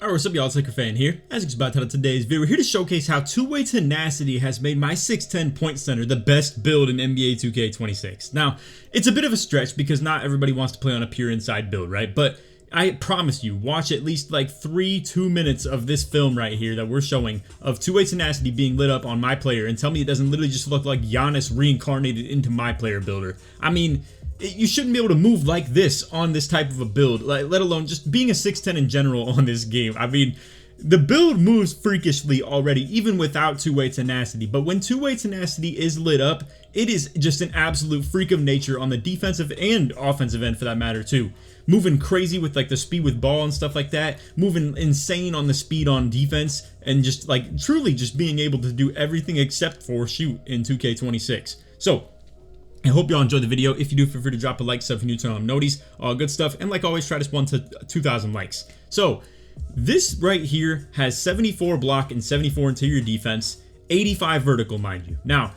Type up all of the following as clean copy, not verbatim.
Alright, what's up y'all, it's LakerFan here. As it's about to today's video, we're here to showcase how two-way Tenacity has made my 6'10 point center the best build in NBA 2K26. Now, it's a bit of a stretch because not everybody wants to play on a pure inside build, right? But I promise you, watch at least like 2 minutes of this film right here that we're showing of two-way Tenacity being lit up on my player and tell me it doesn't literally just look like Giannis reincarnated into my player builder. I mean, you shouldn't be able to move like this on this type of a build, let alone just being a 6'10 in general on this game. I mean, the build moves freakishly already, even without two-way Tenacity. But when two-way Tenacity is lit up, it is just an absolute freak of nature on the defensive and offensive end for that matter too. Moving crazy with like the speed with ball and stuff like that, moving insane on the speed on defense, and just like truly just being able to do everything except for shoot in 2K26. So, I hope y'all enjoyed the video. If you do, feel free to drop a like, sub if you're new to channel, noties, all good stuff. And like always, try to spawn to 2,000 likes. So this right here has 74 block and 74 interior defense, 85 vertical, mind you. Now,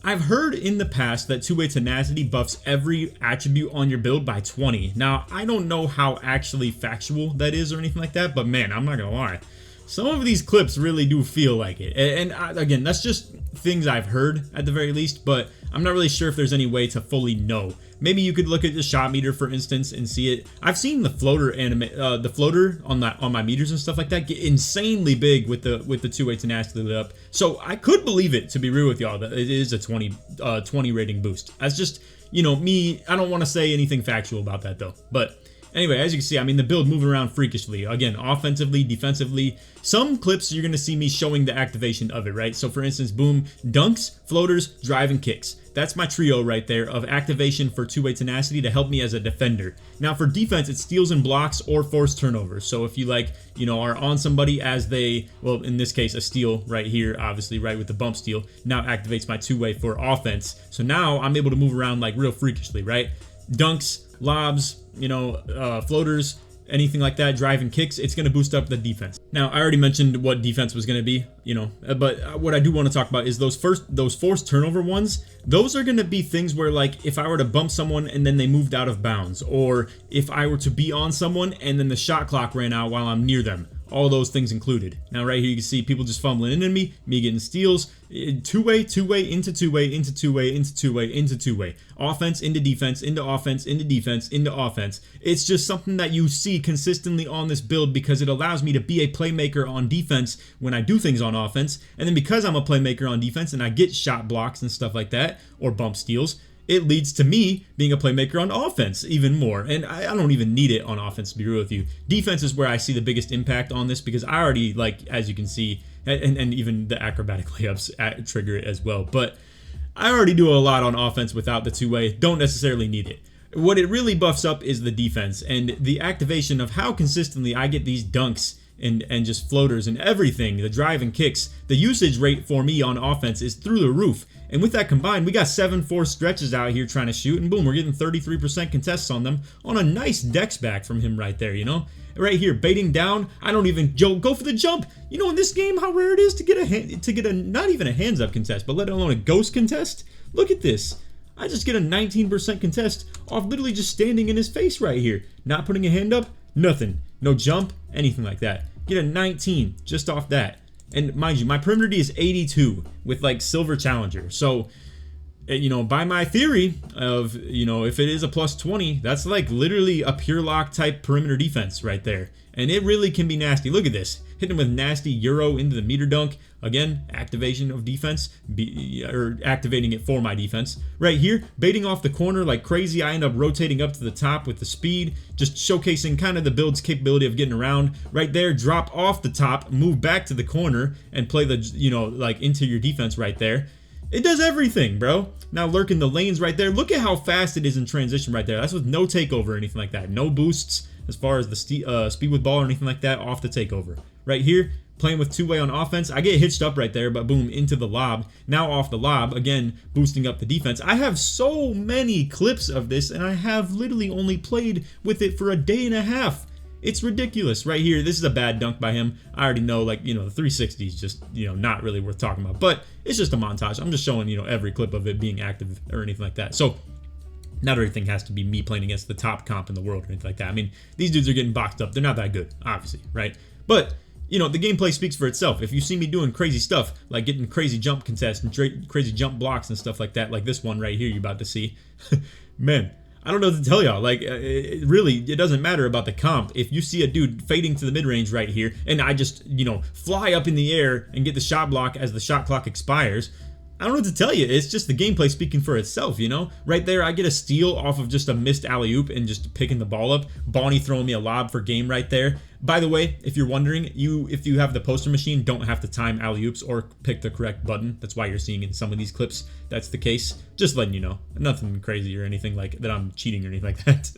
I've heard in the past that two-way Tenacity buffs every attribute on your build by 20. Now, I don't know how actually factual that is or anything like that, but man, I'm not gonna lie. Some of these clips really do feel like it. And again, that's just things I've heard at the very least, but I'm not really sure if there's any way to fully know. Maybe you could look at the shot meter, for instance, and see it. I've seen the floater the floater on my meters and stuff like that get insanely big with the two-way Tenacity lit up. So I could believe it, to be real with y'all, that it is a 20 rating boost. That's just, you know, me. I don't want to say anything factual about that though, but anyway, as you can see, I mean, the build moving around freakishly. Again, offensively, defensively. Some clips, you're going to see me showing the activation of it, right? So, for instance, boom, dunks, floaters, drive, and kicks. That's my trio right there of activation for two-way Tenacity to help me as a defender. Now, for defense, it's steals and blocks or forced turnovers. So, if you, like, you know, are on somebody as they, well, in this case, a steal right here, obviously, right, with the bump steal, now activates my two-way for offense. So, now I'm able to move around, like, real freakishly, right? Dunks, lobs, you know, floaters, anything like that, driving kicks, it's going to boost up the defense. Now, I already mentioned what defense was going to be, you know, but what I do want to talk about is those forced turnover ones. Those are going to be things where, like, if I were to bump someone and then they moved out of bounds, or if I were to be on someone and then the shot clock ran out while I'm near them. All those things included. Now right here you can see people just fumbling into me getting steals, two-way, into two-way, into two-way, into two-way, into two-way. Offense into defense, into offense, into defense, into offense. It's just something that you see consistently on this build because it allows me to be a playmaker on defense when I do things on offense. And then because I'm a playmaker on defense and I get shot blocks and stuff like that, or bump steals, it leads to me being a playmaker on offense even more. And I don't even need it on offense, to be real with you. Defense is where I see the biggest impact on this because I already, like, as you can see, and even the acrobatic layups trigger it as well. But I already do a lot on offense without the two-way. Don't necessarily need it. What it really buffs up is the defense and the activation of how consistently I get these dunks and just floaters and everything, the drive and kicks. The usage rate for me on offense is through the roof. And with that combined, we got 7 forced stretches out here trying to shoot, and boom, we're getting 33% contests on them on a nice dex back from him right there, you know? Right here, baiting down, I don't even go for the jump. You know, in this game, how rare it is to get a not even a hands up contest, but let alone a ghost contest. Look at this. I just get a 19% contest off literally just standing in his face right here. Not putting a hand up, nothing. No jump, anything like that. Get a 19 just off that. And mind you, my perimeter D is 82 with like silver challenger. So, you know, by my theory of, you know, if it is a plus 20, that's like literally a pure lock type perimeter defense right there. And it really can be nasty. Look at this. Hitting with nasty Euro into the meter dunk. Again, activation of defense, or activating it for my defense. Right here, baiting off the corner like crazy. I end up rotating up to the top with the speed, just showcasing kind of the build's capability of getting around. Right there, drop off the top, move back to the corner, and play the, you know, like into your defense right there. It does everything, bro. Now lurking the lanes right there. Look at how fast it is in transition right there. That's with no takeover or anything like that. No boosts as far as the speed with ball or anything like that off the takeover. Right here, playing with two-way on offense. I get hitched up right there, but boom, into the lob. Now off the lob, again, boosting up the defense. I have so many clips of this, and I have literally only played with it for a day and a half. It's ridiculous. Right here, this is a bad dunk by him. I already know, like, you know, the 360 is just, you know, not really worth talking about. But it's just a montage. I'm just showing, you know, every clip of it being active or anything like that. So not everything has to be me playing against the top comp in the world or anything like that. I mean, these dudes are getting boxed up. They're not that good, obviously, right? But you know, the gameplay speaks for itself. If you see me doing crazy stuff, like getting crazy jump contests and crazy jump blocks and stuff like that, like this one right here you're about to see, man, I don't know what to tell y'all. Like, it doesn't matter about the comp. If you see a dude fading to the mid-range right here, and I just, you know, fly up in the air and get the shot block as the shot clock expires, I don't know what to tell you. It's just the gameplay speaking for itself, you know? Right there, I get a steal off of just a missed alley-oop and just picking the ball up. Bonnie throwing me a lob for game right there. By the way, if you're wondering, if you have the poster machine, don't have to time alley-oops or pick the correct button. That's why you're seeing in some of these clips that's the case. Just letting you know. Nothing crazy or anything like that I'm cheating or anything like that.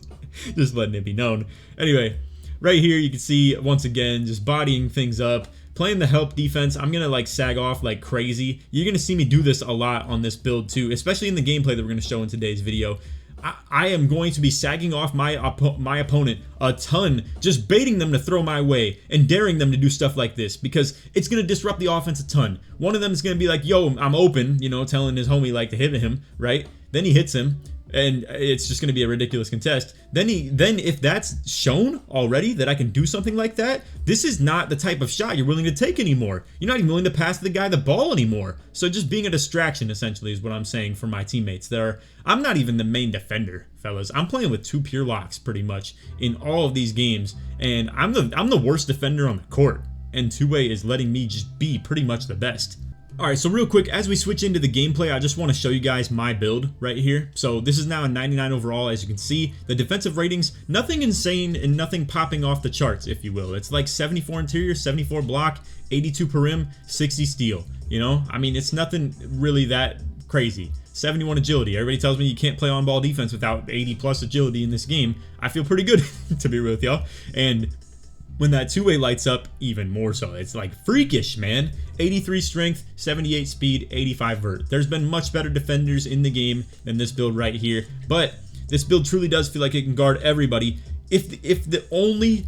Just letting it be known. Anyway, right here you can see, once again, just bodying things up. Playing the help defense, I'm gonna like sag off like crazy. You're gonna see me do this a lot on this build too, especially in the gameplay that we're gonna show in today's video. I am going to be sagging off my opponent a ton, just baiting them to throw my way and daring them to do stuff like this because it's going to disrupt the offense a ton. One of them is going to be like, yo, I'm open, you know, telling his homie like to hit him, right? Then he hits him. And it's just going to be a ridiculous contest. Then if that's shown already that I can do something like that, this is not the type of shot you're willing to take anymore. You're not even willing to pass the guy the ball anymore. So just being a distraction essentially is what I'm saying for my teammates. I'm not even the main defender, fellas. I'm playing with 2 pure locks pretty much in all of these games, and I'm the worst defender on the court. And two-way is letting me just be pretty much the best. Alright, so real quick, as we switch into the gameplay, I just want to show you guys my build right here. So this is now a 99 overall, as you can see. The defensive ratings, nothing insane and nothing popping off the charts, if you will. It's like 74 interior, 74 block, 82 perim, 60 steal. You know, I mean, it's nothing really that crazy. 71 agility. Everybody tells me you can't play on-ball defense without 80 plus agility in this game. I feel pretty good, to be real with y'all. And when that two-way lights up, even more so. It's like freakish, man. 83 strength, 78 speed, 85 vert. There's been much better defenders in the game than this build right here, but this build truly does feel like it can guard everybody. If the only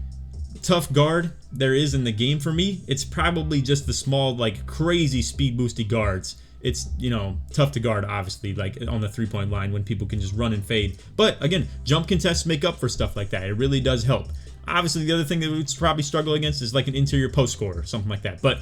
tough guard there is in the game for me, it's probably just the small, like, crazy speed boosty guards. It's, you know, tough to guard, obviously, like on the three-point line when people can just run and fade. But again, jump contests make up for stuff like that. It really does help. Obviously, the other thing that we would probably struggle against is like an interior post scorer or something like that. But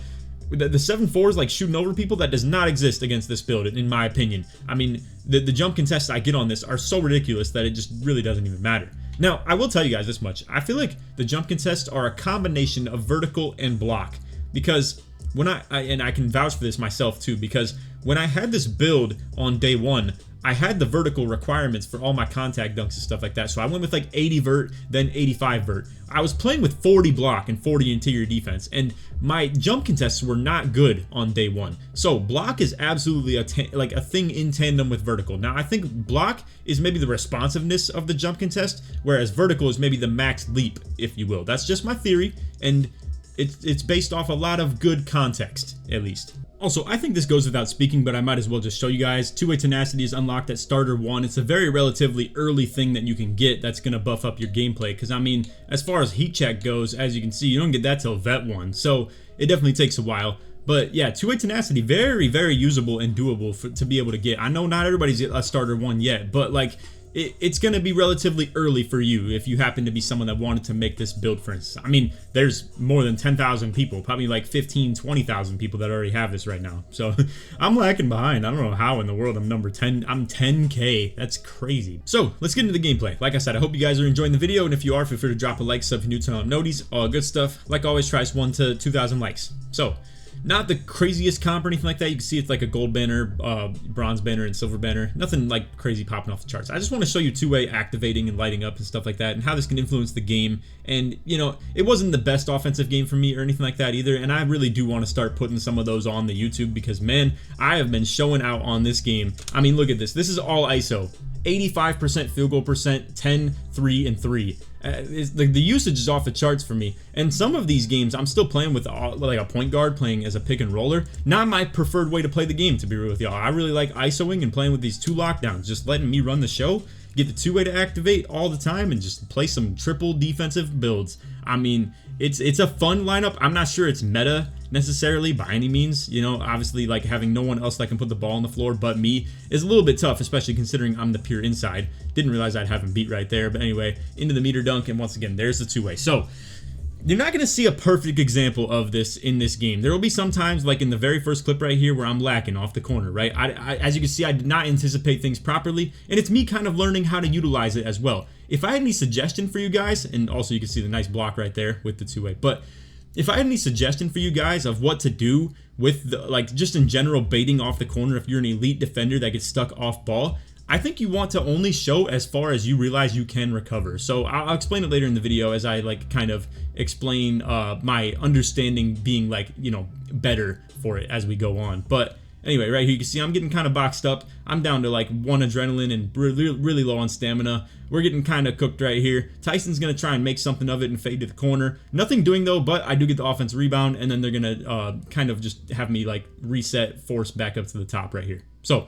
the 7-4s, like shooting over people, that does not exist against this build, in my opinion. I mean, the jump contests I get on this are so ridiculous that it just really doesn't even matter. Now, I will tell you guys this much. I feel like the jump contests are a combination of vertical and block. Because when and I can vouch for this myself too, because when I had this build on day one, I had the vertical requirements for all my contact dunks and stuff like that. So I went with like 80 vert, then 85 vert. I was playing with 40 block and 40 interior defense, and my jump contests were not good on day one. So block is absolutely a thing in tandem with vertical. Now I think block is maybe the responsiveness of the jump contest, whereas vertical is maybe the max leap, if you will. That's just my theory, and it's based off a lot of good context, at least. Also, I think this goes without speaking, but I might as well just show you guys. Two-way tenacity is unlocked at starter 1. It's a very relatively early thing that you can get that's going to buff up your gameplay. Because, I mean, as far as heat check goes, as you can see, you don't get that till vet 1. So, it definitely takes a while. But, yeah, two-way tenacity, very, very usable and doable to be able to get. I know not everybody's a starter 1 yet, but, like, it's going to be relatively early for you if you happen to be someone that wanted to make this build, for instance. I mean, there's more than 10,000 people, probably like 15, 20,000 people that already have this right now. So I'm lacking behind. I don't know how in the world I'm number 10. I'm 10K. That's crazy. So let's get into the gameplay. Like I said, I hope you guys are enjoying the video. And if you are, feel free to drop a like, sub if you're new to noties, all good stuff. Like always, tries 1 to 2,000 likes. So not the craziest comp or anything like that. You can see it's like a gold banner, bronze banner, and silver banner. Nothing like crazy popping off the charts. I just want to show you two-way activating and lighting up and stuff like that, and how this can influence the game. And, you know, it wasn't the best offensive game for me or anything like that either, and I really do want to start putting some of those on the YouTube because, man, I have been showing out on this game. I mean, look at this. This is all ISO. 85% field goal percent, 10, 3, and 3. The usage is off the charts for me. And some of these games, I'm still playing with like a point guard, playing as a pick and roller. Not my preferred way to play the game, to be real with y'all. I really like ISOing and playing with these 2 lockdowns, just letting me run the show, get the two-way to activate all the time, and just play some triple defensive builds. I mean, it's a fun lineup. I'm not sure it's meta necessarily by any means. You know, obviously, like having no one else that can put the ball on the floor but me is a little bit tough, especially considering I'm the pure inside. Didn't realize I'd have him beat right there, but anyway, into the meter dunk, and once again, there's the two-way. So you're not going to see a perfect example of this in this game. There will be some times, like in the very first clip right here, where I'm lacking off the corner, right? As you can see, I did not anticipate things properly, and it's me kind of learning how to utilize it as well. If I had any suggestion for you guys, and also you can see the nice block right there with the two-way, but if I had any suggestion for you guys of what to do with the, like, just in general baiting off the corner if you're an elite defender that gets stuck off ball, I think you want to only show as far as you realize you can recover. So I'll explain it later in the video as I like kind of explain my understanding being like, you know, better for it as we go on. But anyway, right here you can see I'm getting kind of boxed up. I'm down to like 1 adrenaline and really low on stamina. We're getting kind of cooked right here. Tyson's going to try and make something of it and fade to the corner. Nothing doing though, but I do get the offense rebound, and then they're going to kind of just have me like reset, force back up to the top right here. So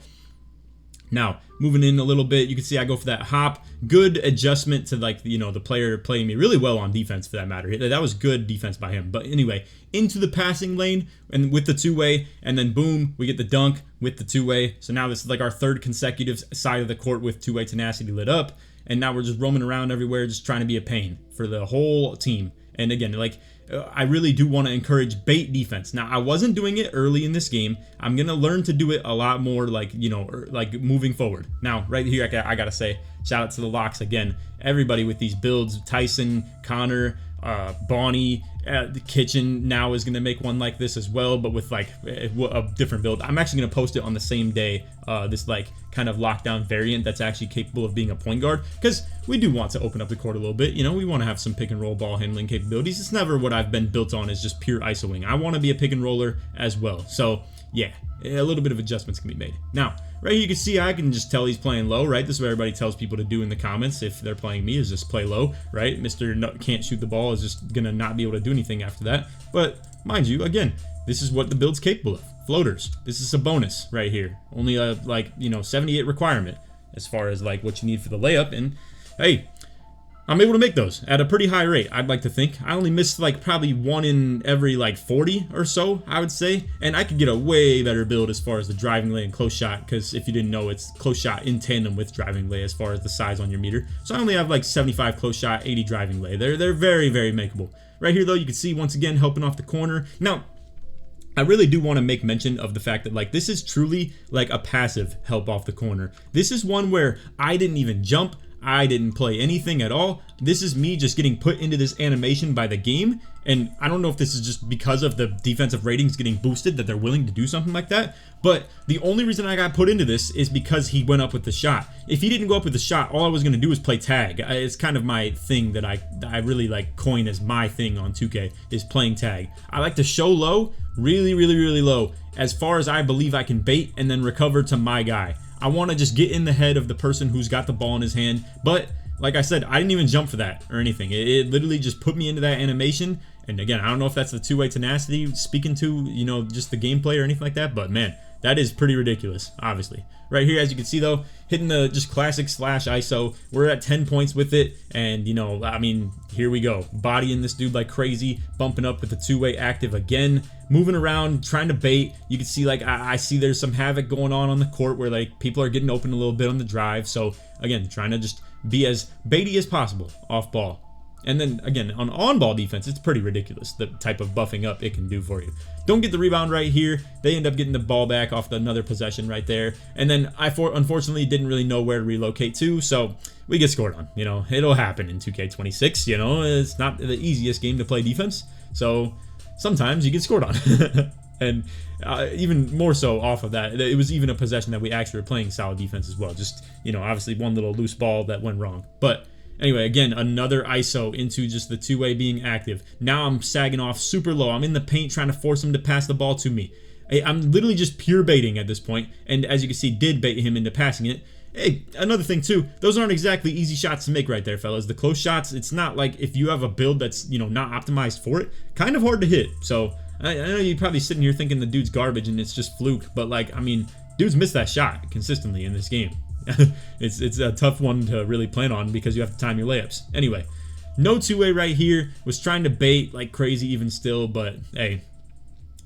now, moving in a little bit, you can see I go for that hop. Good adjustment to, like, you know, the player playing me really well on defense for that matter. That was good defense by him. But anyway, into the passing lane and with the two-way, and then boom, we get the dunk with the two-way. So now this is like our 3rd consecutive side of the court with two-way tenacity lit up. And now we're just roaming around everywhere, just trying to be a pain for the whole team. And again, like, I really do want to encourage bait defense. Now, I wasn't doing it early in this game. I'm going to learn to do it a lot more, like, you know, like moving forward. Now, right here, I got to say, shout out to the locks again. Everybody with these builds, Tyson, Connor, Bonnie, the kitchen now is going to make one like this as well, but with like a different build. I'm actually going to post it on the same day, this like kind of lockdown variant that's actually capable of being a point guard, because we do want to open up the court a little bit. You know, we want to have some pick and roll ball handling capabilities. It's never what I've been built on is just pure isoing. I want to be a pick and roller as well. So yeah, a little bit of adjustments can be made. Now, right here you can see I can just tell he's playing low, right? This is what everybody tells people to do in the comments if they're playing me, is just play low, right? Mr. Can't shoot the ball is just gonna not be able to do anything after that. But mind you, again, this is what the build's capable of. Floaters. This is a bonus right here. Only a, like, you know, 78 requirement as far as like what you need for the layup, and hey, I'm able to make those at a pretty high rate, I'd like to think. I only missed like probably 1 in every like 40 or so, I would say. And I could get a way better build as far as the driving lay and close shot, because if you didn't know, it's close shot in tandem with driving lay as far as the size on your meter. So I only have like 75 close shot, 80 driving lay. They're very, very makeable. Right here though, you can see once again helping off the corner. Now, I really do want to make mention of the fact that like this is truly like a passive help off the corner. This is one where I didn't even jump. I didn't play anything at all. This is me just getting put into this animation by the game, and I don't know if this is just because of the defensive ratings getting boosted that they're willing to do something like that, but the only reason I got put into this is because he went up with the shot. If he didn't go up with the shot, all I was going to do was play tag. It's kind of my thing that I really like coin as my thing on 2K, is playing tag. I like to show low, really low, as far as I believe I can bait and then recover to my guy. I want to just get in the head of the person who's got the ball in his hand. But like I said, I didn't even jump for that or anything. It literally just put me into that animation. And again, I don't know if that's the two-way tenacity speaking to, you know, just the gameplay or anything like that. But man, that is pretty ridiculous, obviously. Right here, as you can see though, hitting the just classic slash ISO. We're at 10 points with it. And, you know, I mean, here we go. Bodying this dude like crazy. Bumping up with the two-way active again. Moving around, trying to bait. You can see like I see there's some havoc going on the court where like people are getting open a little bit on the drive. So again, trying to just be as baity as possible off ball. And then again, on ball defense, it's pretty ridiculous the type of buffing up it can do for you. Don't get the rebound right here. They end up getting the ball back off another possession right there. And then I unfortunately didn't really know where to relocate to, so we get scored on. You know, it'll happen in 2K26. You know, it's not the easiest game to play defense, so sometimes you get scored on. And even more so off of that, it was even a possession that we actually were playing solid defense as well. Just, you know, obviously one little loose ball that went wrong. But anyway, again, another ISO into just the two-way being active. Now I'm sagging off super low. I'm in the paint trying to force him to pass the ball to me. I'm literally just pure baiting at this point. And as you can see, did bait him into passing it. Hey, another thing too, those aren't exactly easy shots to make right there, fellas. The close shots, it's not like if you have a build that's, you know, not optimized for it, kind of hard to hit. So I know you're probably sitting here thinking the dude's garbage and it's just fluke, but like, I mean, dudes miss that shot consistently in this game. It's a tough one to really plan on because you have to time your layups. Anyway, no two-way right here. Was trying to bait like crazy even still, but hey,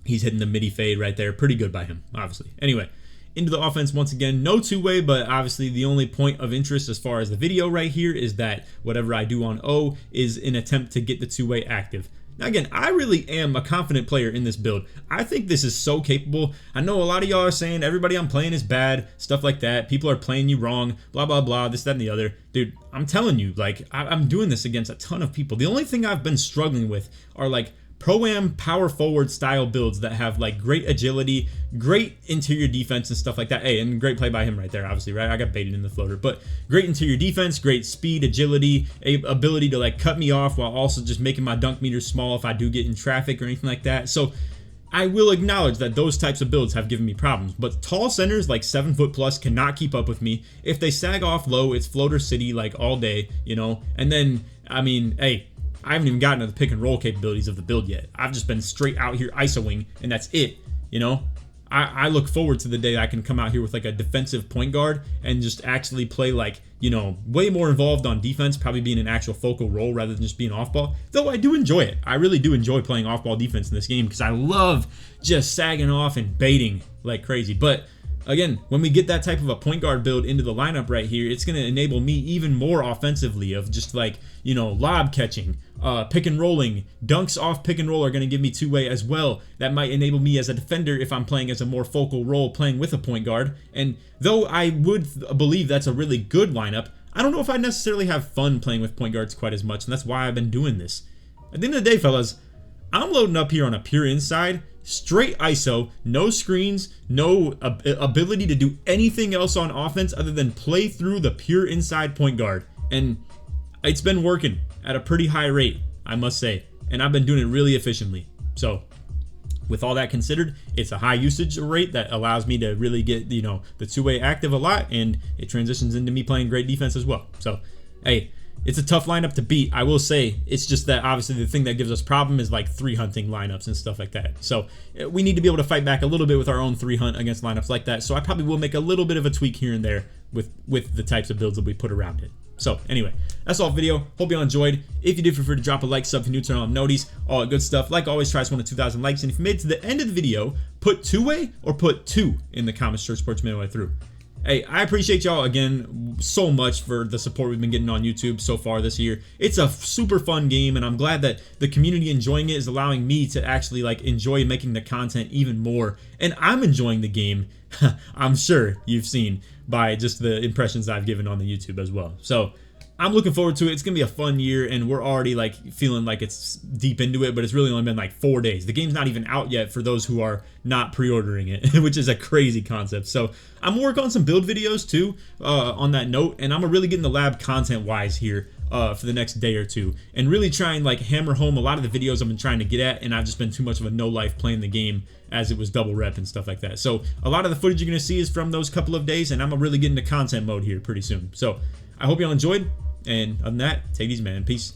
he's hitting the midi fade right there. Pretty good by him, obviously. Anyway, into the offense once again. No two-way, but obviously the only point of interest as far as the video right here is that whatever I do on O is an attempt to get the two-way active. Now again, I really am a confident player in this build. I think this is so capable. I know a lot of y'all are saying everybody I'm playing is bad, stuff like that. People are playing you wrong, blah, blah, blah, this, that, and the other. Dude, I'm telling you, like, I'm doing this against a ton of people. The only thing I've been struggling with are like pro-am power forward style builds that have like great agility, great interior defense and stuff like that. Hey, and great play by him right there, obviously, right? I got baited in the floater, but great interior defense, great speed, agility, ability to like cut me off while also just making my dunk meters small if I do get in traffic or anything like that. So I will acknowledge that those types of builds have given me problems, but tall centers like 7 foot plus cannot keep up with me. If they sag off low, it's floater city like all day, you know? And then, I mean, hey, I haven't even gotten to the pick and roll capabilities of the build yet. I've just been straight out here ISOing, and that's it, you know? I look forward to the day I can come out here with like a defensive point guard and just actually play like, you know, way more involved on defense, probably being an actual focal role rather than just being off ball. Though I do enjoy it. I really do enjoy playing off ball defense in this game because I love just sagging off and baiting like crazy. But again, when we get that type of a point guard build into the lineup right here, it's going to enable me even more offensively of just like, you know, lob catching, pick and rolling, dunks off pick and roll are going to give me two-way as well. That might enable me as a defender if I'm playing as a more focal role playing with a point guard. And though I would believe that's a really good lineup, I don't know if I necessarily have fun playing with point guards quite as much, and that's why I've been doing this. At the end of the day, fellas, I'm loading up here on a pure inside, straight ISO, no screens, no ability to do anything else on offense other than play through the pure inside point guard. And it's been working at a pretty high rate, I must say. And I've been doing it really efficiently. So with all that considered, it's a high usage rate that allows me to really get, you know, the two-way active a lot, and it transitions into me playing great defense as well. So, hey, it's a tough lineup to beat, I will say. It's just that obviously the thing that gives us problem is like 3-hunting lineups and stuff like that. So we need to be able to fight back a little bit with our own 3-hunt against lineups like that. So I probably will make a little bit of a tweak here and there with the types of builds that we put around it. So anyway, that's all video. Hope you all enjoyed. If you did, feel free to drop a like, sub if you're new, turn on noties, all that good stuff. Like always, try to 2,000 likes. And if you made it to the end of the video, put two-way or put 2 in the comments. Search sports midway through. Hey, I appreciate y'all again so much for the support we've been getting on YouTube so far this year. It's a super fun game, and I'm glad that the community enjoying it is allowing me to actually like enjoy making the content even more. And I'm enjoying the game. I'm sure you've seen by just the impressions I've given on the YouTube as well. So I'm looking forward to it. It's gonna be a fun year, and we're already like feeling like it's deep into it, but it's really only been like 4 days. The game's not even out yet for those who are not pre-ordering it, which is a crazy concept. So I'm gonna work on some build videos too on that note, and I'm gonna really get in the lab content wise here for the next day or two, and really try and like hammer home a lot of the videos I've been trying to get at, and I've just been too much of a no life playing the game as it was double rep and stuff like that. So a lot of the footage you're gonna see is from those couple of days, and I'm gonna really get into content mode here pretty soon. So I hope y'all enjoyed. And other than that, take it easy, man. Peace.